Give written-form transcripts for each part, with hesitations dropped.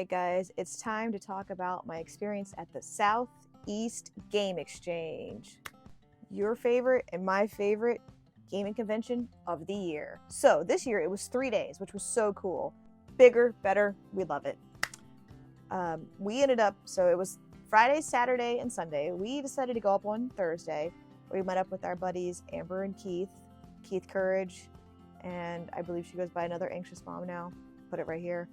Alright guys, it's time to talk about my experience at the Southeast Game Exchange. Your favorite and my favorite gaming convention of the year. So this year it was 3 days, which was so cool. Bigger, better, we love it. We ended up, so it was Friday, Saturday, and Sunday. We decided to go up on Thursday. We met up with our buddies Amber and Keith Courage, and I believe she goes by another Anxious Mom now. Put it right here.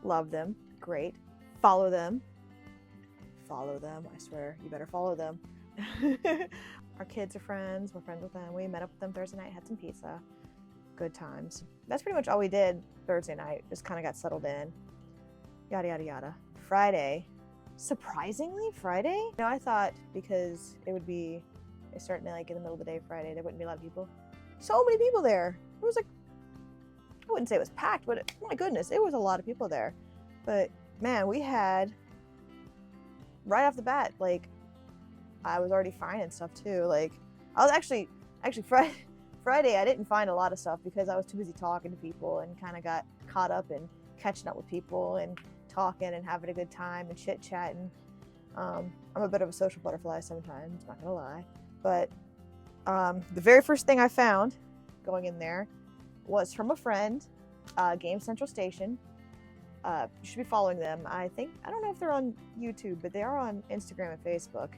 Love them. Great. Follow them. Follow them. I swear, you better follow them. Our kids are friends. We're friends with them. We met up with them Thursday night, had some pizza. Good times. That's pretty much all we did Thursday night. Just kind of got settled in. Yada, yada, yada. Friday. Surprisingly, Friday? You know, I thought because it would be a certain, like, in the middle of the day Friday, there wouldn't be a lot of people. So many people there. It was like, I wouldn't say it was packed, but my goodness, it was a lot of people there. But man, we had, right off the bat, like, I was already finding stuff too. Like, I was actually Friday I didn't find a lot of stuff because I was too busy talking to people and kind of got caught up in catching up with people and talking and having a good time and chit-chatting. I'm a bit of a social butterfly sometimes, not gonna lie. But the very first thing I found going in there was from a friend, Game Central Station. You should be following them. I don't know if they're on YouTube, but they are on Instagram and Facebook.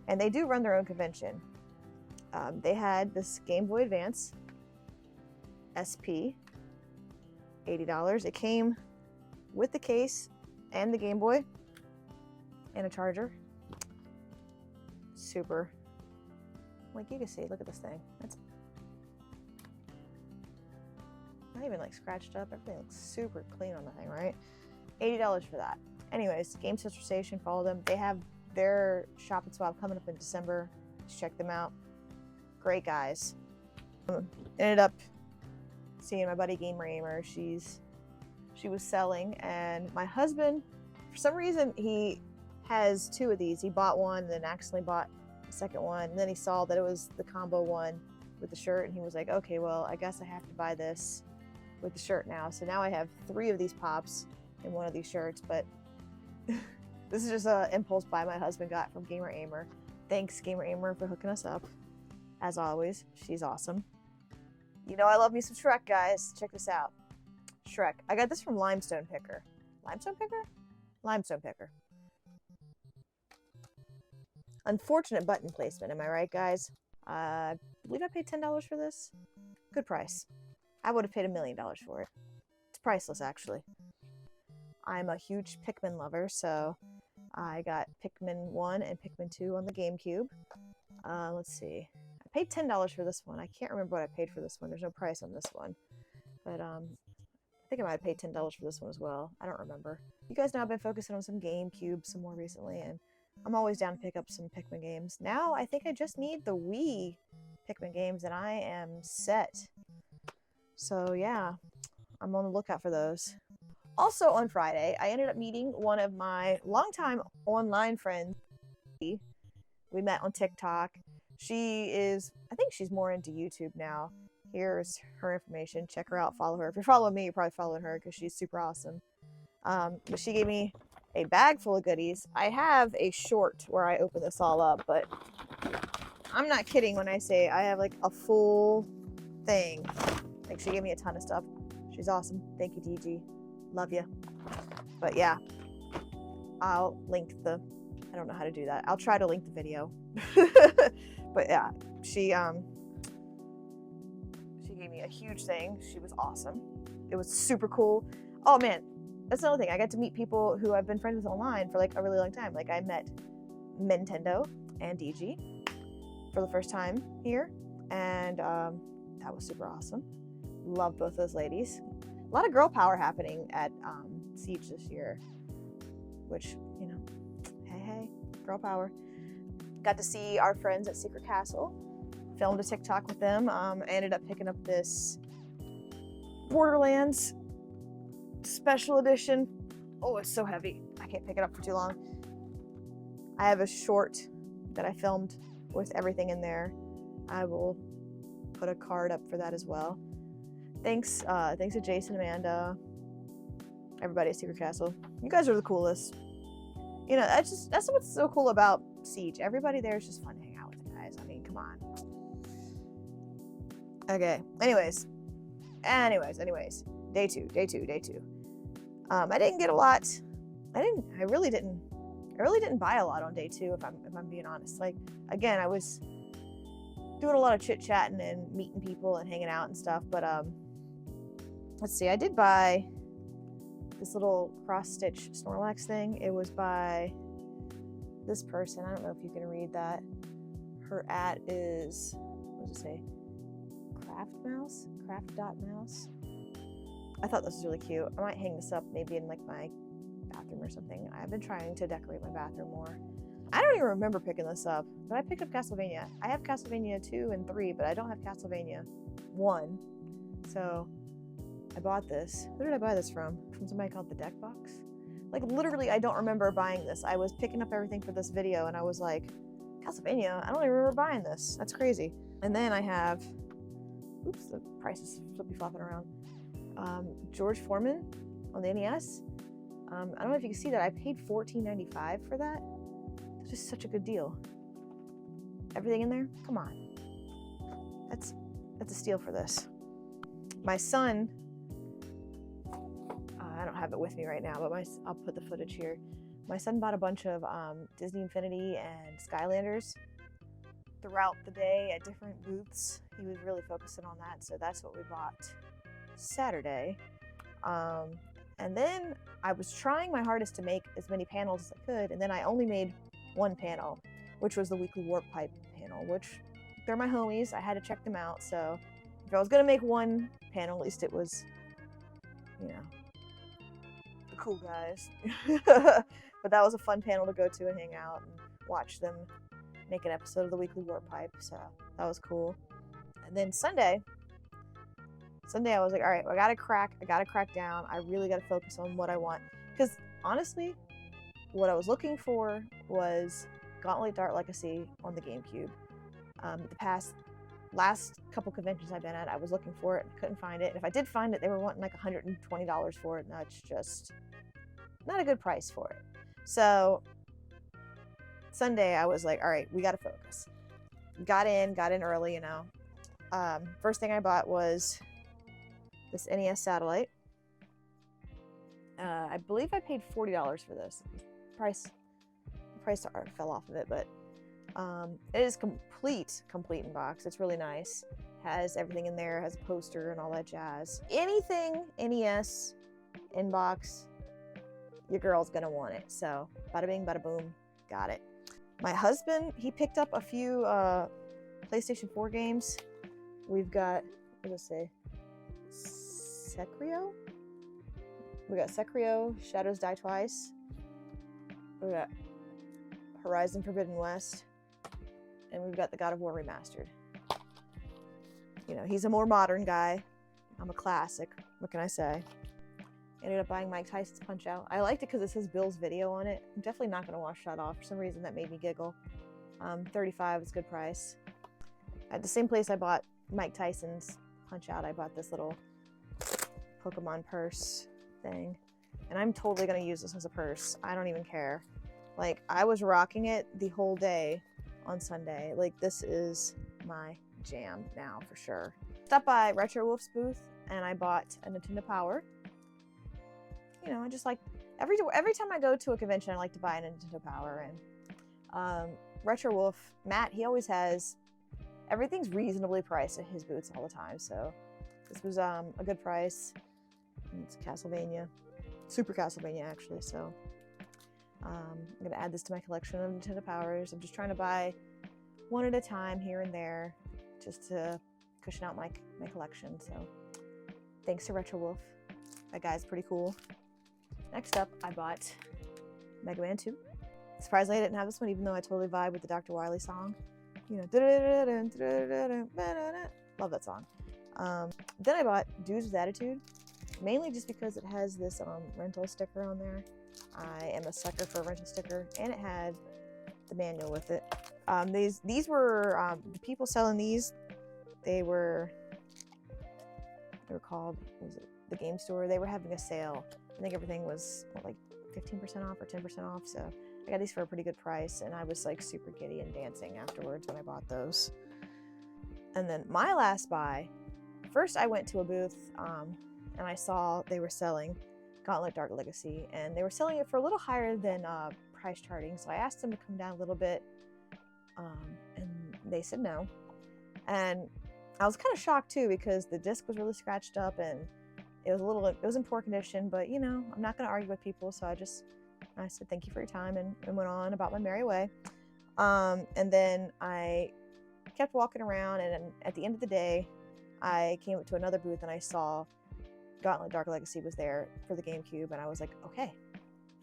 And they do run their own convention. They had this Game Boy Advance SP, $80. It came with the case and the Game Boy and a charger. Super. Like, you can see, look at this thing. It's not even like scratched up. Everything looks super clean on the thing, right? $80 for that. Anyways, Game Central Station, follow them. They have their shop and swap coming up in December. Just check them out. Great guys. Ended up seeing my buddy Gamer Aimer. She was selling, and my husband, for some reason, he has 2 of these. He bought one and then accidentally bought the second one, and then he saw that it was the combo one with the shirt, and he was like, okay, well, I guess I have to buy this with the shirt now. So now I have 3 of these pops in one of these shirts, but this is just an impulse buy my husband got from Gamer Aimer. Thanks, Gamer Aimer, for hooking us up. As always, she's awesome. You know I love me some Shrek, guys. Check this out. Shrek. I got this from Limestone Picker. Limestone Picker? Limestone Picker. Unfortunate button placement, am I right, guys? I believe I paid $10 for this. Good price. I would have paid $1 million for it. It's priceless, actually. I'm a huge Pikmin lover, so I got Pikmin 1 and Pikmin 2 on the GameCube. Let's see. I paid $10 for this one. I can't remember what I paid for this one. There's no price on this one. But I think I might have paid $10 for this one as well. I don't remember. You guys know I've been focusing on some GameCube some more recently, and I'm always down to pick up some Pikmin games. Now I think I just need the Wii Pikmin games, and I am set. So yeah, I'm on the lookout for those. Also on Friday, I ended up meeting one of my longtime online friends. We met on TikTok. I think she's more into YouTube now. Here's her information. Check her out, follow her. If you're following me, you're probably following her because she's super awesome. But she gave me a bag full of goodies. I have a short where I open this all up, but I'm not kidding when I say I have like a full thing. Like, she gave me a ton of stuff. She's awesome. Thank you, DG. Love you. But yeah, I'll link I don't know how to do that. I'll try to link the video. But yeah, she gave me a huge thing. She was awesome. It was super cool. Oh man, that's another thing. I got to meet people who I've been friends with online for like a really long time. Like, I met Nintendo and DG for the first time here, and that was super awesome. Love both those ladies. A lot of girl power happening at Siege this year, which, you know, hey, girl power. Got to see our friends at Secret Castle. Filmed a TikTok with them. I ended up picking up this Borderlands special edition. Oh, it's so heavy. I can't pick it up for too long. I have a short that I filmed with everything in there. I will put a card up for that as well. Thanks to Jason, Amanda, Everybody at Secret Castle. You guys are the coolest. You know, that's what's so cool about Siege. Everybody there is just fun to hang out with you guys. I mean, come on. Okay. Anyways. Day two. I didn't get a lot. I really didn't buy a lot on day 2, if I'm being honest. Like, again, I was doing a lot of chit-chatting and meeting people and hanging out and stuff, but let's see, I did buy this little cross-stitch Snorlax thing. It was by this person. I don't know if you can read that. Her @ is, what does it say? Craft.mouse. I thought this was really cute. I might hang this up maybe in like my bathroom or something. I've been trying to decorate my bathroom more. I don't even remember picking this up, but I picked up Castlevania. I have Castlevania 2 and 3, but I don't have Castlevania 1. So I bought this. Who did I buy this from? From somebody called the Deck Box? Like, literally, I don't remember buying this. I was picking up everything for this video, and I was like, Castlevania? I don't even remember buying this. That's crazy. And then I have, oops, the price is flippy flopping around. George Foreman on the NES. I don't know if you can see that. I paid $14.95 for that. It's just such a good deal. Everything in there? Come on. That's a steal for this. My son, I don't have it with me right now, but I'll put the footage here. My son bought a bunch of Disney Infinity and Skylanders throughout the day at different booths. He was really focusing on that, so that's what we bought Saturday. And then I was trying my hardest to make as many panels as I could, and then I only made one panel, which was the weekly warp pipe panel, which they're my homies. I had to check them out, so if I was gonna make one panel, at least it was, you know, the cool guys. But that was a fun panel to go to and hang out and watch them make an episode of the weekly warp pipe, so that was cool. And then Sunday I was like, all right, I gotta crack down. I really gotta focus on what I want. Because honestly, what I was looking for was Gauntlet Dart Legacy on the GameCube. The last couple conventions I've been at, I was looking for it, couldn't find it. And if I did find it, they were wanting like $120 for it, and that's just not a good price for it. So Sunday, I was like, all right, we gotta focus. Got in early, you know. First thing I bought was this NES satellite. I believe I paid $40 for this. The price fell off of it, but it is complete in box. It's really nice. Has everything in there, has a poster and all that jazz. Anything NES in box, your girl's gonna want it. So bada bing, bada boom, got it. My husband, he picked up a few PlayStation 4 games. We've got, what does it say? Sekiro? We got Sekiro, Shadows Die Twice. We got Horizon Forbidden West. And we've got the God of War Remastered. You know, he's a more modern guy. I'm a classic. What can I say? Ended up buying Mike Tyson's Punch-Out. I liked it because it says Bill's video on it. I'm definitely not going to wash that off. For some reason, that made me giggle. $35 is a good price. At the same place I bought Mike Tyson's Punch-Out, I bought this little Pokemon purse thing. And I'm totally going to use this as a purse. I don't even care. Like, I was rocking it the whole day on Sunday. Like, this is my jam now, for sure. Stopped by Retro Wolf's booth, and I bought a Nintendo Power. You know, I just like, every time I go to a convention, I like to buy a Nintendo Power. And Retro Wolf, Matt, he always has, everything's reasonably priced at his booths all the time. So this was a good price. And it's Castlevania, Super Castlevania actually. So I'm gonna add this to my collection of Nintendo Powers. I'm just trying to buy one at a time here and there, just to cushion out my collection. So thanks to Retro Wolf. That guy's pretty cool. Next up, I bought Mega Man 2. Surprisingly, I didn't have this one, even though I totally vibe with the Dr. Wily song. You know, love that song. Then I bought Dudes with Attitude, mainly just because it has this rental sticker on there. I am a sucker for a rental sticker, and it had the manual with it. These were the people selling these. They were called, what was it, the game store. They were having a sale. I think everything was like 15% off or 10% off. So I got these for a pretty good price, and I was like super giddy and dancing afterwards when I bought those. And then my last buy, first I went to a booth and I saw they were selling Gauntlet Dark Legacy, and they were selling it for a little higher than price charting. So I asked them to come down a little bit, and they said no. And I was kind of shocked too, because the disc was really scratched up and it was in poor condition, but you know, I'm not going to argue with people. So I said, thank you for your time, and went on about my merry way. And then I kept walking around, and at the end of the day, I came up to another booth and I saw Gauntlet Dark Legacy was there for the GameCube, and I was like, okay,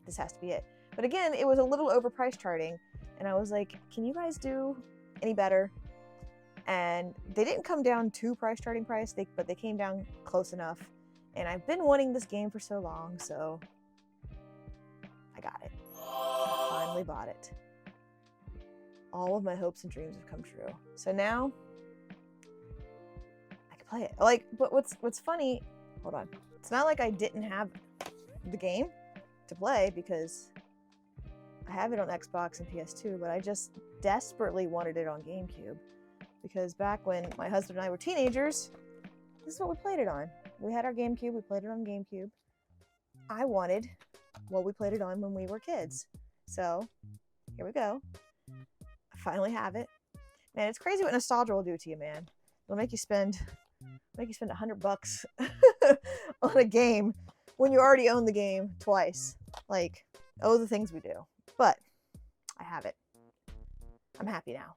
this has to be it. But again, it was a little overpriced charting, and I was like, can you guys do any better? And they didn't come down to price charting price, but they came down close enough. And I've been wanting this game for so long, so I got it. I finally bought it. All of my hopes and dreams have come true. So now I can play it. Like, but what's funny, hold on. It's not like I didn't have the game to play, because I have it on Xbox and PS2, but I just desperately wanted it on GameCube. Because back when my husband and I were teenagers, this is what we played it on. We had our GameCube, we played it on GameCube. I wanted what we played it on when we were kids. So, here we go. I finally have it. Man, it's crazy what nostalgia will do to you, man. It'll make you spend $100 on a game when you already own the game twice. Like, oh, the things we do. But I have it. I'm happy now.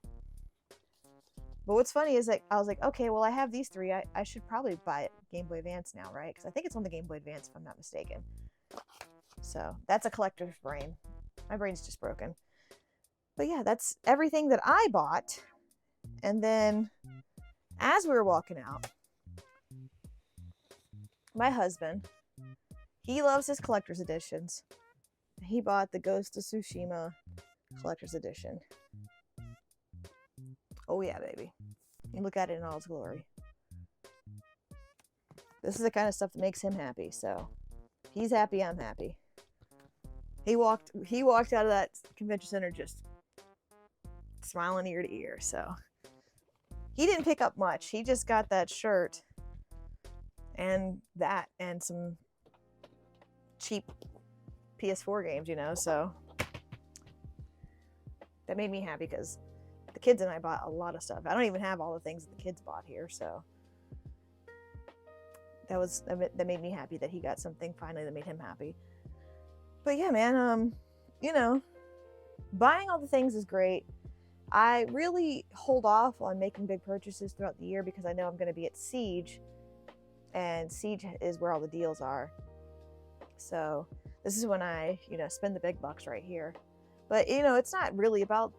But what's funny is that I was like, okay, well, I have these three. I should probably buy it Game Boy Advance now, right? Because I think it's on the Game Boy Advance, if I'm not mistaken. So that's a collector's brain. My brain's just broken. But yeah, that's everything that I bought. And then as we were walking out, my husband, he loves his collector's editions. He bought the Ghost of Tsushima collector's edition. Oh yeah, baby. You look at it in all its glory. This is the kind of stuff that makes him happy, so if he's happy, I'm happy. He walked out of that convention center just smiling ear to ear, so he didn't pick up much. He just got that shirt and some cheap PS4 games, you know, so that made me happy, because the kids and I bought a lot of stuff. I don't even have all the things that the kids bought here, so that made me happy that he got something finally that made him happy. But yeah, man, you know, buying all the things is great. I really hold off on making big purchases throughout the year, because I know I'm going to be at Siege, and Siege is where all the deals are. So this is when I, you know, spend the big bucks right here. But, you know, it's not really about,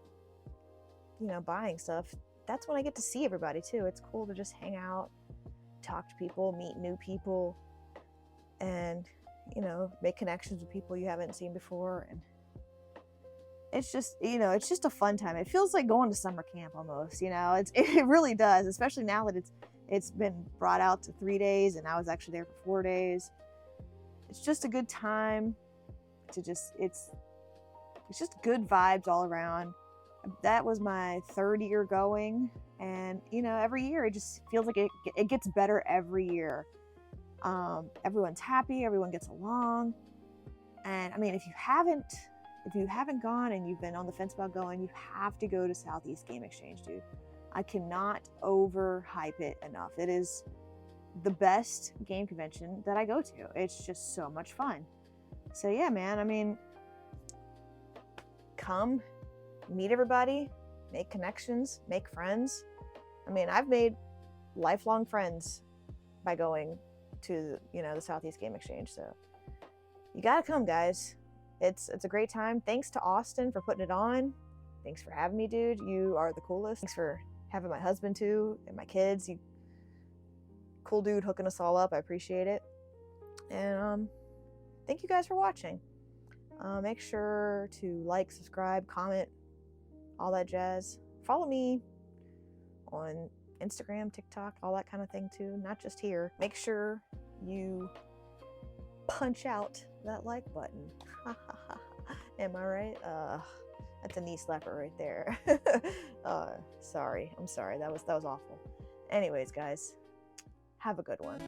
you know, buying stuff. That's when I get to see everybody too. It's cool to just hang out, talk to people, meet new people, and, you know, make connections with people you haven't seen before. And it's just, you know, it's just a fun time. It feels like going to summer camp almost, you know. It really does, especially now that it's been brought out to 3 days, and I was actually there for 4 days. It's just a good time to just, it's just good vibes all around. That was my 3rd year going, and you know, every year it just feels like it gets better every year. Everyone's happy, everyone gets along, and I mean, if you haven't gone and you've been on the fence about going, you have to go to Southeast Game Exchange, dude. I cannot overhype it enough. It is the best game convention that I go to. It's just so much fun. So yeah, man, I mean, come meet everybody, make connections, make friends. I mean, I've made lifelong friends by going to, you know, the Southeast Game Exchange. So you gotta come, guys. It's a great time. Thanks to Austin for putting it on. Thanks for having me, dude. You are the coolest. Thanks for having my husband too, and my kids. You cool dude hooking us all up. I appreciate it. And thank you guys for watching. Make sure to like, subscribe, comment, all that jazz. Follow me on Instagram, TikTok, all that kind of thing too, not just here. Make sure you punch out that like button. Am I right? That's a knee slapper right there. Sorry. I'm sorry. That was awful. Anyways, guys, have a good one.